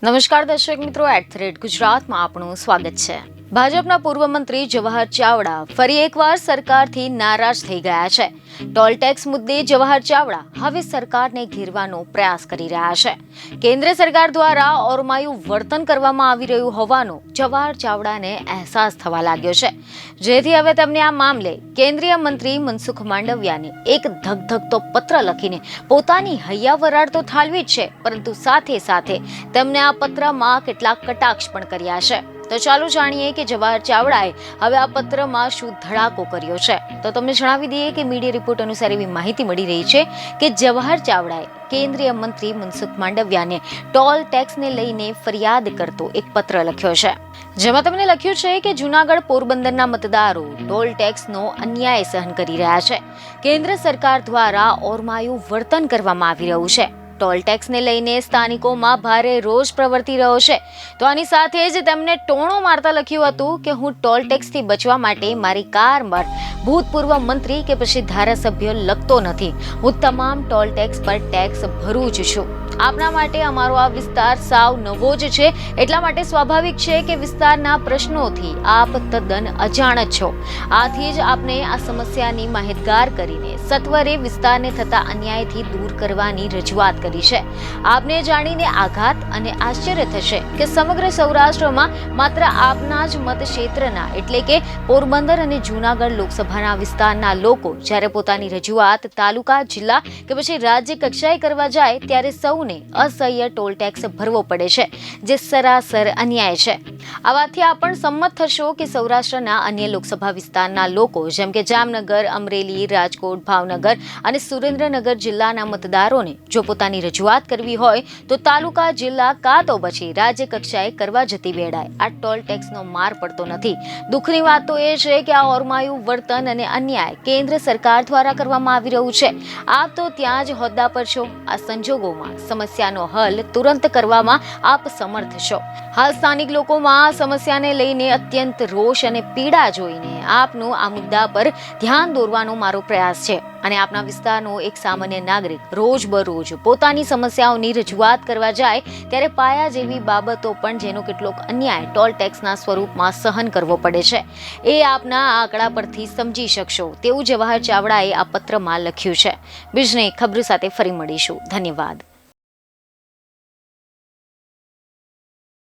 નમસ્કાર દર્શક મિત્રો, @ગુજરાતમાં આપનું સ્વાગત છે। ભાજપના પૂર્વ મંત્રી જવાહર ચાવડા ફરી એકવાર સરકારથી નારાજ થઈ ગયા છે। ટોલ ટેક્સ મુદ્દે જવાહર ચાવડા હવે સરકારને ઘેરવાનો પ્રયાસ કરી રહ્યા છે। કેન્દ્ર સરકાર દ્વારા ઓરમાયું વર્તન કરવામાં આવી રહ્યું હોવાનો જવાહર ચાવડાને અહેસાસ થવા લાગ્યો છે, જેથી હવે તેમને આ મામલે કેન્દ્રીય મંત્રી મનસુખ માંડવિયાને એક ધગધગતો પત્ર લખીને પોતાની હૈયા વરાળ તો ઠાલવી જ છે, પરંતુ સાથે સાથે તેમને આ પત્રમાં કેટલાક કટાક્ષ પણ કર્યા છે। તો ચાલો જાણીએ કે જવાહર ચાવડાએ હવે આ પત્રમાં શું ધડાકો કર્યો છે। તો તમને જણાવી દઈએ કે મીડિયા રિપોર્ટ અનુસાર એવી માહિતી મળી રહી છે કે જવાહર ચાવડાએ કેન્દ્રીય મંત્રી મનસુખ માંડવિયાને ટોલ ટેક્સને લઈને ફરિયાદ કરતો એક પત્ર લખ્યો છે, જેમાં તેમણે લખ્યું છે કે જૂનાગઢ પોરબંદરના મતદારો ટોલ ટેક્સનો અન્યાય સહન કરી રહ્યા છે। કેન્દ્ર સરકાર દ્વારા ઓરમાયું વર્તન કરવામાં આવી રહ્યું છે। ટોલ ટેક્સને લઈને સ્થાનિકોમાં ભારે રોષ પ્રવર્તી રહ્યો છે। તો આની સાથે જ તેમને ટોણો મારતા લખ્યું હતું કે હું ટોલ ટેક્સથી બચવા માટે મારી કાર પર ભૂતપૂર્વ મંત્રી કે પછી ધારાસભ્ય લખતો નથી, હું તમામ ટોલ ટેક્સ પર ટેક્સ ભરું જ છું। આપના માટે અમારો આ વિસ્તાર સાવ નવો જ છે, એટલા માટે સ્વાભાવિક છે કે વિસ્તારના પ્રશ્નોથી આપ તદ્દન અજાણ જ છો। આથી જ આપને આ સમસ્યાની માહિતગાર કરીને સત્વરે વિસ્તારને થતા અન્યાયથી દૂર કરવાની રજૂઆત કરી છે। આપને જાણીને આઘાત અને આશ્ચર્ય થશે કે સમગ્ર સૌરાષ્ટ્રમાં માત્ર આપના જ મત ક્ષેત્રના એટલે કે પોરબંદર અને જૂનાગઢ લોકસભાના વિસ્તારના લોકો જ્યારે પોતાની રજૂઆત તાલુકા, જિલ્લા કે પછી રાજ્ય કક્ષાએ કરવા જાય ત્યારે સૌને અસહ્ય ટોલ ટેક્સ ભરવો પડે છે, જે સરાસર અન્યાય છે। આ વાતથી આપ પણ સંમત થશો કે સૌરાષ્ટ્રના અન્ય લોકસભા વિસ્તારના લોકો જેમ કે જામનગર, અમરેલી, રાજકોટ, ભાવનગર અને સુરેન્દ્રનગર જિલ્લાના મતદારોને જો પોતાની રજૂઆત કરવી હોય તો તાલુકા, જિલ્લા કાં તો પછી રાજ્ય કક્ષાએ કરવા જતી વેળાએ આ ટોલ ટેક્સનો માર પડતો નથી। દુઃખની વાત તો એ છે કે આ ઓરમાયું વર્તન અને અન્યાય કેન્દ્ર સરકાર દ્વારા કરવામાં આવી રહ્યું છે। આપ તો ત્યાં જ હોદ્દા પર છો। આ સંજોગોમાં સમસ્યાનો હલ તુરંત કરવામાં આપ સમર્થ છો। હાલ સ્થાનિક લોકોમાં આ સમસ્યાને લઈને અત્યંત રોષ અને પીડા જોઈને આપનું આ મુદ્દા પર ધ્યાન દોરવાનો મારો પ્રયાસ છે અને આપના વિસ્તારનો એક સામાન્ય નાગરિક રોજબરોજ પોતાની સમસ્યાઓની રજૂઆત કરવા જાય ત્યારે પાયા જેવી બાબતો પણ જેનો કેટલોક અન્યાય ટોલ ટેક્સના સ્વરૂપમાં સહન કરવો પડે છે, એ આપના આંકડા પરથી સમજી શકશો તેવું જવાહર ચાવડાએ આ પત્રમાં લખ્યું છે। બીજને ખબર સાથે ફરી મળીશું। ધન્યવાદ।